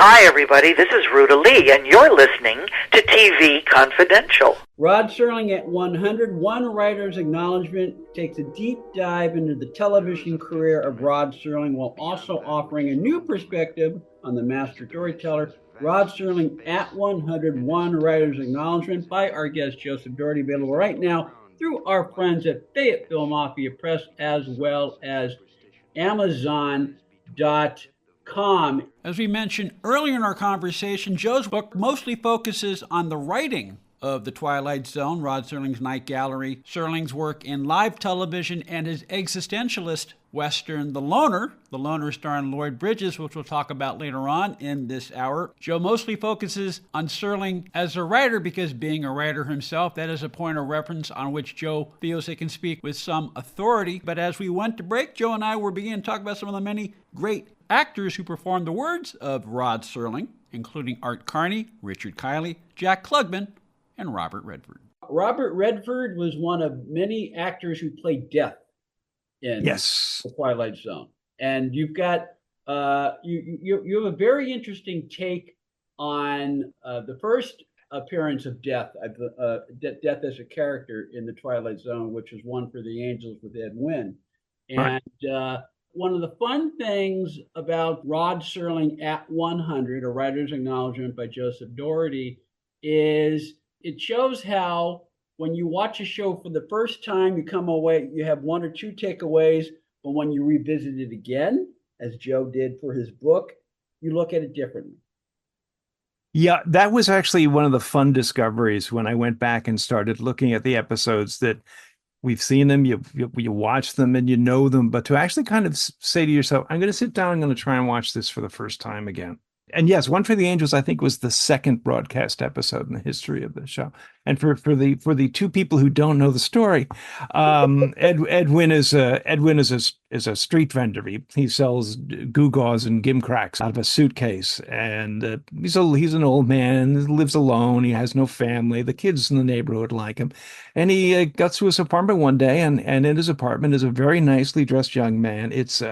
Hi, everybody. This is Ruta Lee, and you're listening to TV Confidential. Rod Serling at 100, One Writer's Acknowledgement, takes a deep dive into the television career of Rod Serling while also offering a new perspective on the master storyteller. Rod Serling at 100, One Writer's Acknowledgement by our guest Joseph Dougherty, available right now through our friends at Fayetteville Mafia Press as well as Amazon.com. As we mentioned earlier in our conversation, Joe's book mostly focuses on the writing of The Twilight Zone, Rod Serling's Night Gallery, Serling's work in live television, and his existentialist western, The Loner starring Lloyd Bridges, which we'll talk about later on in this hour. Joe mostly focuses on Serling as a writer because, being a writer himself, that is a point of reference on which Joe feels he can speak with some authority. But as we went to break, Joe and I were beginning to talk about some of the many great actors who performed the words of Rod Serling, including Art Carney, Richard Kiley, Jack Klugman, and Robert Redford. Robert Redford was one of many actors who played death in The Twilight Zone. And you've got, you have a very interesting take on the first appearance of death, death as a character in The Twilight Zone, which is One for the Angels with Ed Wynn. And one of the fun things about Rod Serling at 100, a writer's acknowledgement by Joseph Dougherty, is it shows how when you watch a show for the first time, you come away, you have one or two takeaways, but when you revisit it again, as Joe did for his book, you look at it differently. Yeah, that was actually one of the fun discoveries when I went back and started looking at the episodes that we've seen them, you watch them and you know them, but to actually kind of say to yourself, I'm going to sit down, I'm going to try and watch this for the first time again. And yes, One for the Angels, I think, was the second broadcast episode in the history of the show. And for the two people who don't know the story, Edwin is a street vendor. He sells gewgaws and gimcracks out of a suitcase, and he's an old man, lives alone. He has no family. The kids in the neighborhood like him, and he got to his apartment one day, and in his apartment is a very nicely dressed young man. It's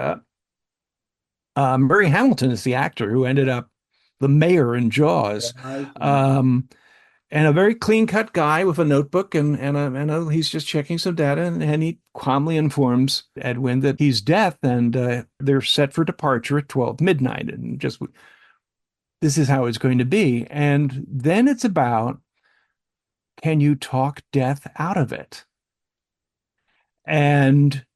Murray Hamilton is the actor who ended up the mayor in Jaws, and a very clean-cut guy with a notebook, and he's just checking some data, and he calmly informs Edwin that he's deaf, and they're set for departure at 12 midnight, and just this is how it's going to be. And then it's about, can you talk death out of it? And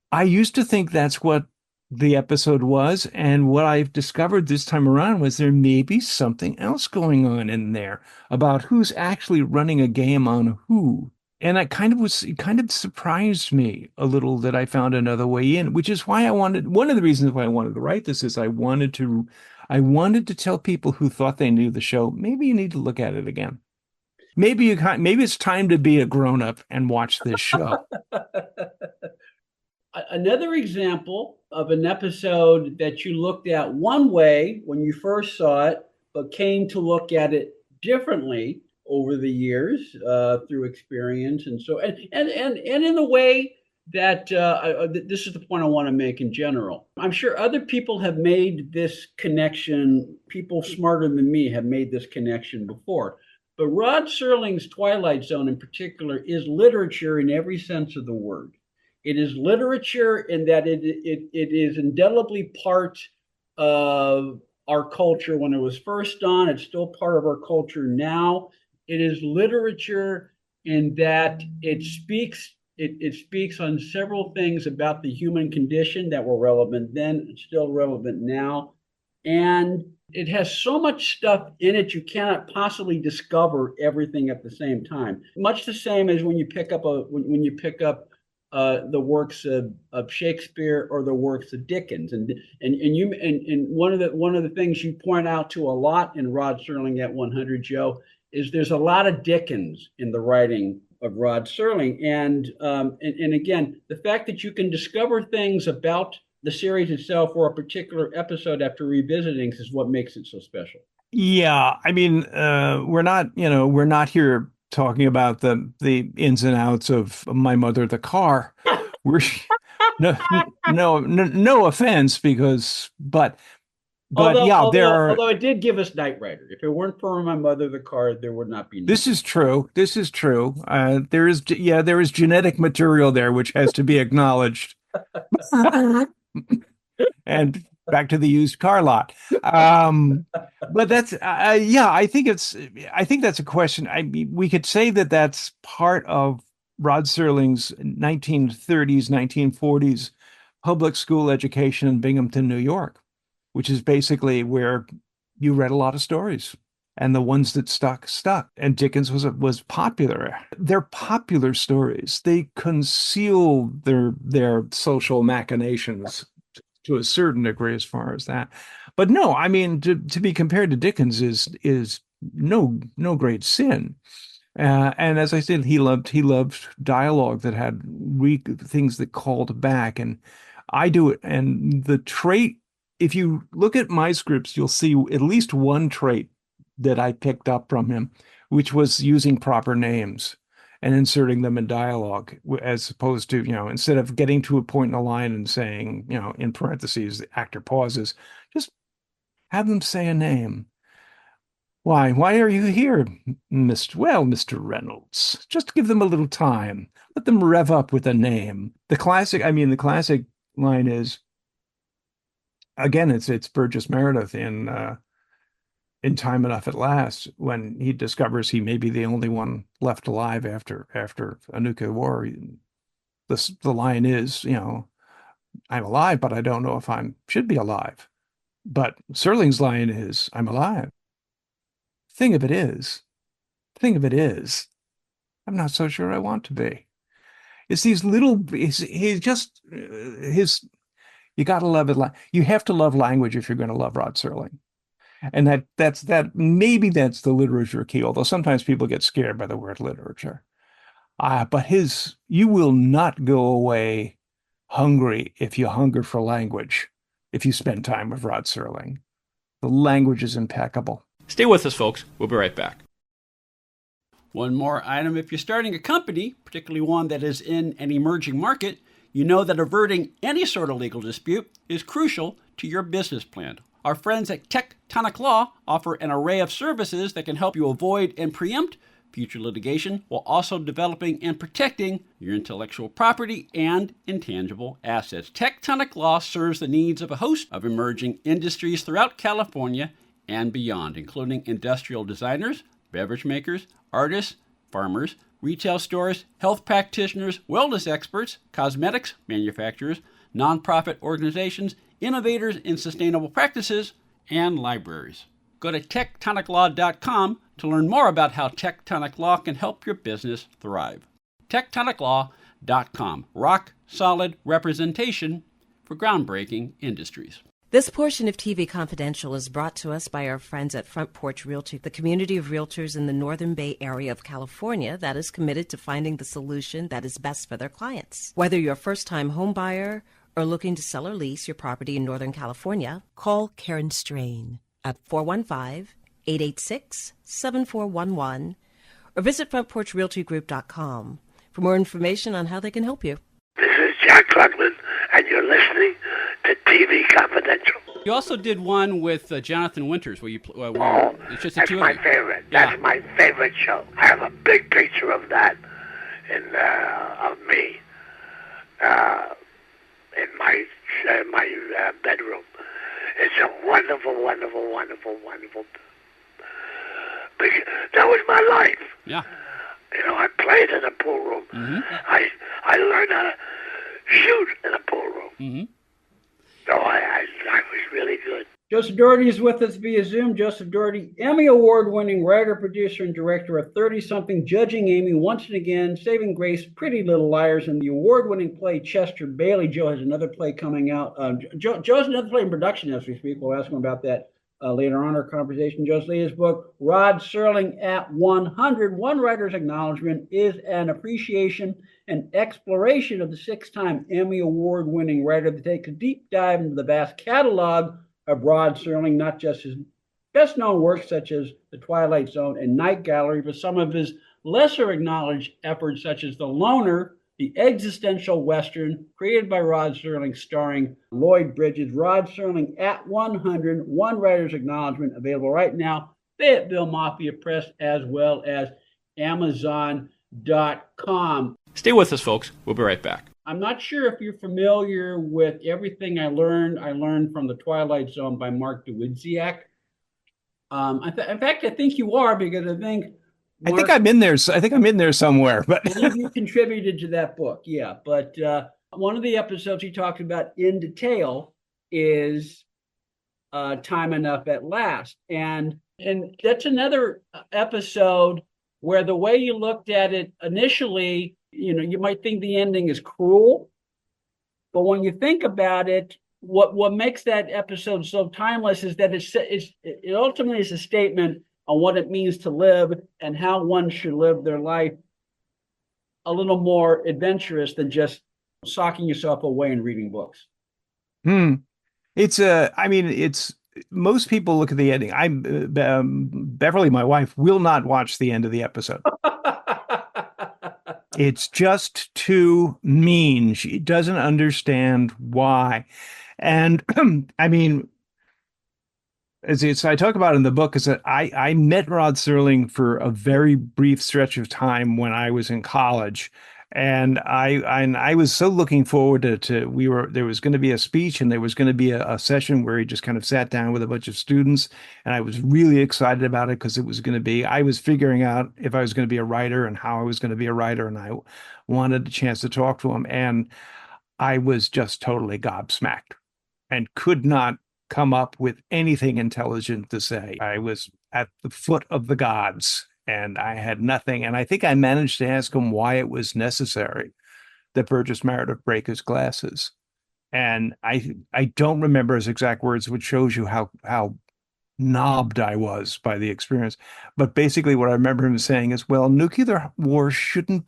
I used to think that's what the episode was, and what I've discovered this time around was there may be something else going on in there about who's actually running a game on who. And it kind of surprised me a little that I found another way in, which is why one of the reasons why I wanted to write this is I wanted to tell people who thought they knew the show, maybe you need to look at it again. Maybe it's time to be a grown-up and watch this show. Another example of an episode that you looked at one way when you first saw it, but came to look at it differently over the years through experience, and so and in the way that this is the point I want to make in general. I'm sure other people have made this connection. People smarter than me have made this connection before. But Rod Serling's Twilight Zone in particular is literature in every sense of the word. It is literature in that it is indelibly part of our culture when it was first on. It's still part of our culture now. It is literature in that it speaks on several things about the human condition that were relevant then, it's still relevant now. And it has so much stuff in it, you cannot possibly discover everything at the same time. Much the same as when you pick up the works of Shakespeare or the works of Dickens, and one of the things you point out to a lot in Rod Serling at 100, Joe, is there's a lot of Dickens in the writing of Rod Serling, and again, the fact that you can discover things about the series itself or a particular episode after revisiting is what makes it so special. Yeah, I mean, we're not here talking about the ins and outs of My Mother the Car. We're no offense, but But yeah, there are. Although it did give us Knight Rider. If it weren't for my mother, the card, there would not be. This is true. This is true. There is, yeah, there is genetic material there which has to be acknowledged. And back to the used car lot. But that's, yeah, I think that's a question. I mean, we could say that that's part of Rod Serling's 1930s, 1940s public school education in Binghamton, New York, which is basically where you read a lot of stories. And the ones that stuck. And Dickens was popular. They're popular stories. They conceal their social machinations to a certain degree as far as that. But no, I mean, to be compared to Dickens is no great sin. And as I said, he loved dialogue that had things that called back, and I do it. And the trait, if you look at my scripts, you'll see at least one trait that I picked up from him, which was using proper names and inserting them in dialogue, as opposed to, instead of getting to a point in a line and saying, in parentheses, the actor pauses, just have them say a name. Why are you here, Mr. Reynolds? Just give them a little time. Let them rev up with a name. The classic line is, again, it's Burgess Meredith in Time Enough at Last, when he discovers he may be the only one left alive after a nuclear war. The line is, I'm alive, but I don't know if should be alive. But Serling's line is, I'm alive. Thing of it is, I'm not so sure I want to be. It's these little, you gotta love it. You have to love language if you're going to love Rod Serling. And maybe that's the literature key, although sometimes people get scared by the word literature. But you will not go away hungry if you hunger for language, if you spend time with Rod Serling. The language is impeccable. Stay with us, folks. We'll be right back. One more item. If you're starting a company, particularly one that is in an emerging market, you know that averting any sort of legal dispute is crucial to your business plan. Our friends at Tectonic Law offer an array of services that can help you avoid and preempt future litigation while also developing and protecting your intellectual property and intangible assets. Tectonic Law serves the needs of a host of emerging industries throughout California and beyond, including industrial designers, beverage makers, artists, farmers, retail stores, health practitioners, wellness experts, cosmetics manufacturers, nonprofit organizations, innovators in sustainable practices, and libraries. Go to tectoniclaw.com to learn more about how Tectonic Law can help your business thrive. tectoniclaw.com. Rock solid representation for groundbreaking industries. This portion of TV Confidential is brought to us by our friends at Front Porch Realty, the community of realtors in the Northern Bay Area of California that is committed to finding the solution that is best for their clients. Whether you're a first-time home buyer or looking to sell or lease your property in Northern California, call Karen Strain at 415-886-7411 or visit frontporchrealtygroup.com for more information on how they can help you. This is Jack Klugman, and you're listening to TV Confidential. You also did one with Jonathan Winters, where it's just the that's two my of you. favorite. Yeah. That's my favorite show. I have a big picture of that of me in my bedroom. It's a wonderful, wonderful, wonderful, wonderful. That was my life. Yeah. I played in a pool room. Mm-hmm. I learned how to shoot in a pool room. Mm-hmm. So I was really good. Joseph Dougherty is with us via Zoom. Joseph Dougherty, Emmy Award-winning writer, producer, and director of 30-something, Judging Amy, Once and Again, Saving Grace, Pretty Little Liars, and the award-winning play Chester Bailey. Joe has another play coming out. Joe has another play in production as we speak. We'll ask him about that later on in our conversation. Joe's latest book, Rod Serling at 100, One Writer's Acknowledgement, is an appreciation and exploration of the six-time Emmy Award-winning writer that takes a deep dive into the vast catalog of Rod Serling, not just his best-known works such as The Twilight Zone and Night Gallery, but some of his lesser-acknowledged efforts such as The Loner, the existential Western created by Rod Serling, starring Lloyd Bridges. Rod Serling at 100, one writer's acknowledgement, available right now, Fayetteville Mafia Press, as well as Amazon.com. Stay with us, folks. We'll be right back. I'm not sure if you're familiar with Everything I Learned. I learned from the Twilight Zone by Mark Dawidziak. In fact, I think you are, because I think I'm in there. I think I'm in there somewhere. But you contributed to that book, yeah. But one of the episodes he talked about in detail is Time Enough at Last, and that's another episode where the way you looked at it initially, you might think the ending is cruel, but when you think about it, what makes that episode so timeless is that it ultimately is a statement on what it means to live and how one should live their life a little more adventurous than just socking yourself away and reading books. It's most people look at the ending. Beverly, my wife, will not watch the end of the episode. It's just too mean. She doesn't understand why. And I mean, as I talk about in the book, is that I met Rod Serling for a very brief stretch of time when I was in college. And I was so looking forward to there was going to be a speech, and there was going to be a session where he just kind of sat down with a bunch of students. And I was really excited about it because I was figuring out if I was going to be a writer and how I was going to be a writer. And I wanted a chance to talk to him. And I was just totally gobsmacked and could not come up with anything intelligent to say. I was at the foot of the gods. And I had nothing. And I think I managed to ask him why it was necessary that Burgess Meredith break his glasses. And I don't remember his exact words, which shows you how knobbed I was by the experience. But basically what I remember him saying is, well, nuclear war shouldn't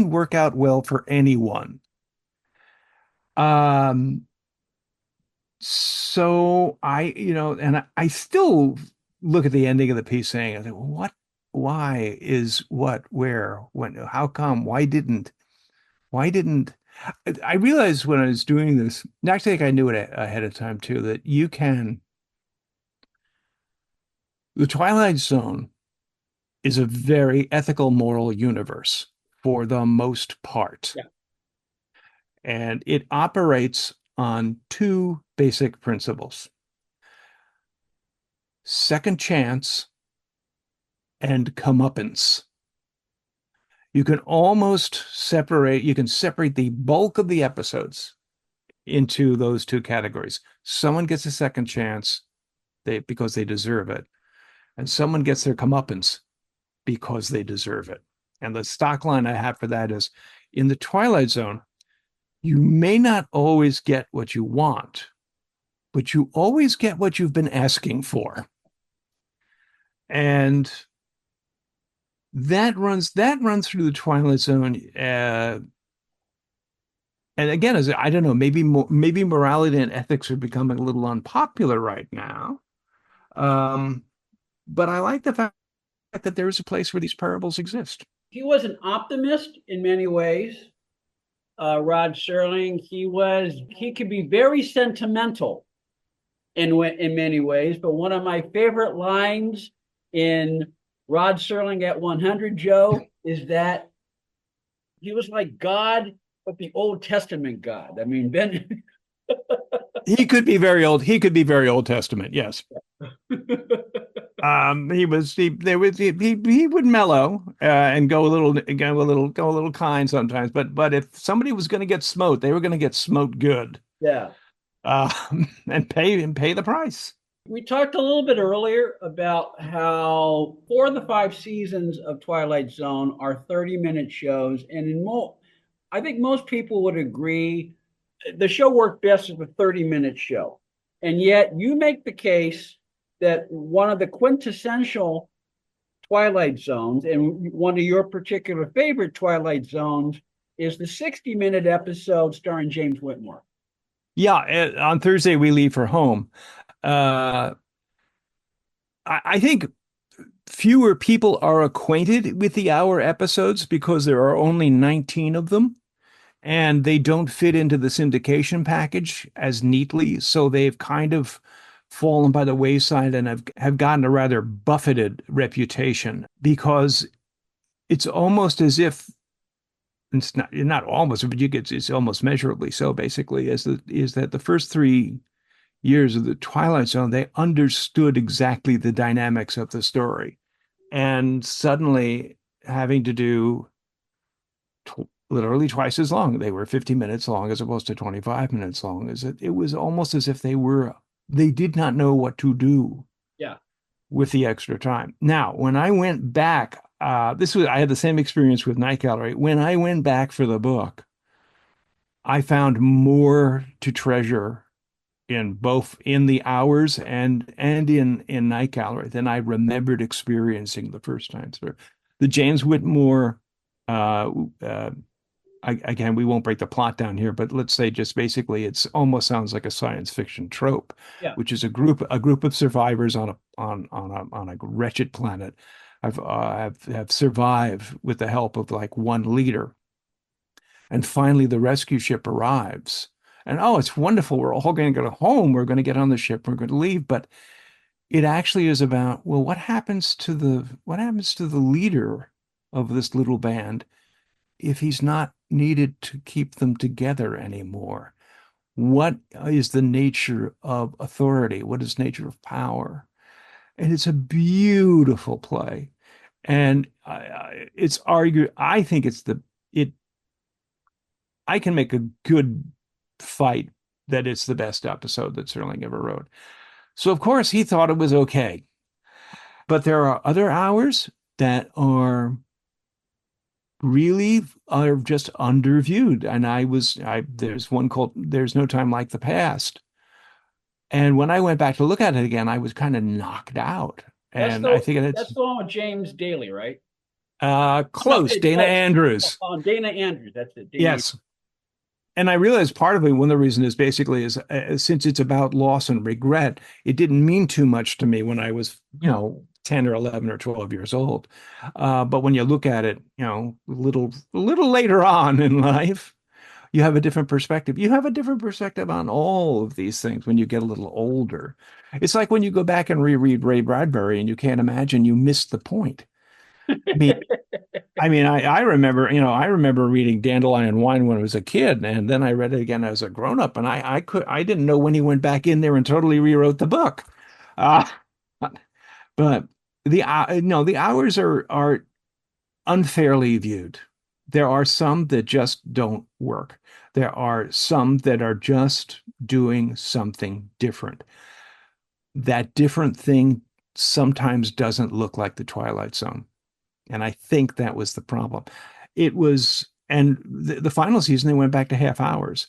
work out well for anyone. So I still look at the ending of the piece saying, I think, what? Why is what, where, when, how come, why didn't I realized when I was doing this, and actually I think I knew it ahead of time too, that the Twilight Zone is a very ethical, moral universe for the most part. Yeah. And it operates on two basic principles: second chance and comeuppance. You can separate the bulk of the episodes into those two categories. Someone gets a second chance because they deserve it, and someone gets their comeuppance because they deserve it. And the stock line I have for that is, in the Twilight Zone, you may not always get what you want, but you always get what you've been asking for. And that runs through the Twilight Zone. And again, I don't know, maybe morality and ethics are becoming a little unpopular right now. But I like the fact that there is a place where these parables exist. He was an optimist in many ways. Rod Serling, he could be very sentimental in many ways, but one of my favorite lines in Rod Serling at 100, Joe, is that he was like God, but the Old Testament God. I mean, Ben. He could be very old. He could be very Old Testament. Yes. He would mellow and go a little kind sometimes. But if somebody was going to get smote, they were going to get smote good. Yeah. And pay the price. We talked a little bit earlier about how 4 of the 5 seasons of Twilight Zone are 30-minute shows. And I think most people would agree the show worked best as a 30-minute show. And yet you make the case that one of the quintessential Twilight Zones, and one of your particular favorite Twilight Zones, is the 60-minute episode starring James Whitmore. Yeah, on Thursday we leave for home. I think fewer people are acquainted with the hour episodes because there are only 19 of them. and they don't fit into the syndication package as neatly. So they've kind of fallen by the wayside and have gotten a rather buffeted reputation, because it's almost as if it's not almost, but it's almost measurably so, basically, is that the first 3 years of the Twilight Zone, they understood exactly the dynamics of the story. And suddenly having to do literally twice as long, they were 50 minutes long as opposed to 25 minutes long, it was almost as if they did not know what to do with the extra time. Now, when I went back, I had the same experience with Night Gallery. When I went back for the book, I found more to treasure in the hours and in Night Gallery than I remembered experiencing the first time through. The James Whitmore, again, we won't break the plot down here, but let's say just basically, it's almost sounds like a science fiction trope, which is a group of survivors on a wretched planet have survived with the help of like one leader, and finally the rescue ship arrives. And it's wonderful. We're all going to go home. We're going to get on the ship. We're going to leave. But it actually is about, well, what happens to the leader of this little band if he's not needed to keep them together anymore? What is the nature of authority? What is the nature of power? And it's a beautiful play. And it's argued, I think I can make a good fight that it's the best episode that Serling ever wrote. So of course he thought it was okay. But there are other hours that are just underviewed. And there's one called There's No Time Like the Past. And when I went back to look at it again, I was kind of knocked out. And I think that's the one with James Daly, right? Close. Dana Andrews. Dana Andrews. That's it. Yes. And I realized part of it, one of the reasons is basically since it's about loss and regret, it didn't mean too much to me when I was, 10 or 11 or 12 years old. But when you look at it, a little later on in life, you have a different perspective. You have a different perspective on all of these things when you get a little older. It's like when you go back and reread Ray Bradbury and you can't imagine you missed the point. I remember reading Dandelion Wine when I was a kid, and then I read it again as a grown up, and I didn't know when he went back in there and totally rewrote the book. But the hours are unfairly viewed. There are some that just don't work. There are some that are just doing something different. That different thing sometimes doesn't look like the Twilight Zone. And I think that was the problem. And the final season, they went back to half hours.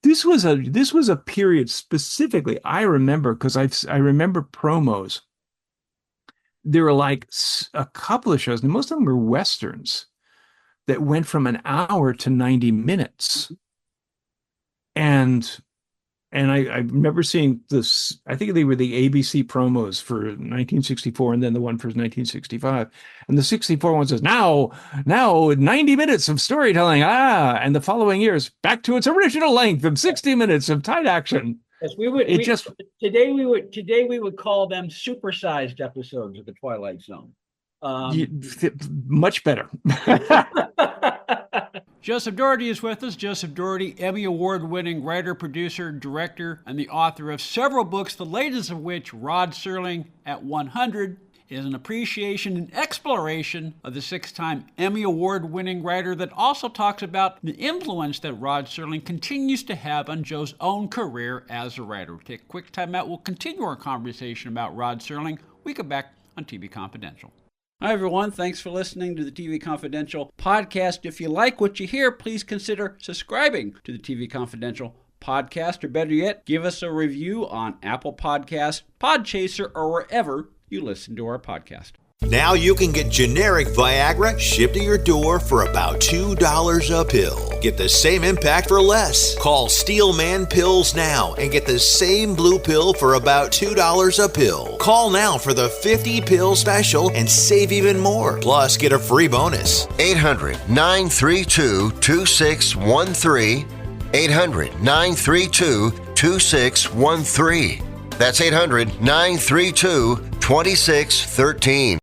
This was a period specifically I remember, because I remember promos. There were like a couple of shows, and most of them were Westerns, that went from an hour to 90 minutes. And I remember seeing this, I think they were the ABC promos for 1964 and then the one for 1965. And the 64 one says, now 90 minutes of storytelling. And the following years, back to its original length of 60 minutes of tight action. Yes, today we would call them supersized episodes of the Twilight Zone. Much better. Joseph Dougherty is with us. Joseph Dougherty, Emmy Award-winning writer, producer, director, and the author of several books, the latest of which, Rod Serling at 100, is an appreciation and exploration of the 6-time Emmy Award-winning writer that also talks about the influence that Rod Serling continues to have on Joe's own career as a writer. We'll take a quick time out. We'll continue our conversation about Rod Serling. We come back on TV Confidential. Hi, everyone. Thanks for listening to the TV Confidential podcast. If you like what you hear, please consider subscribing to the TV Confidential podcast, or better yet, give us a review on Apple Podcasts, Podchaser, or wherever you listen to our podcast. Now you can get generic Viagra shipped to your door for about $2 a pill. Get the same impact for less. Call Steelman Pills now and get the same blue pill for about $2 a pill. Call now for the 50-pill special and save even more. Plus, get a free bonus. 800-932-2613. 800-932-2613. That's 800-932-2613.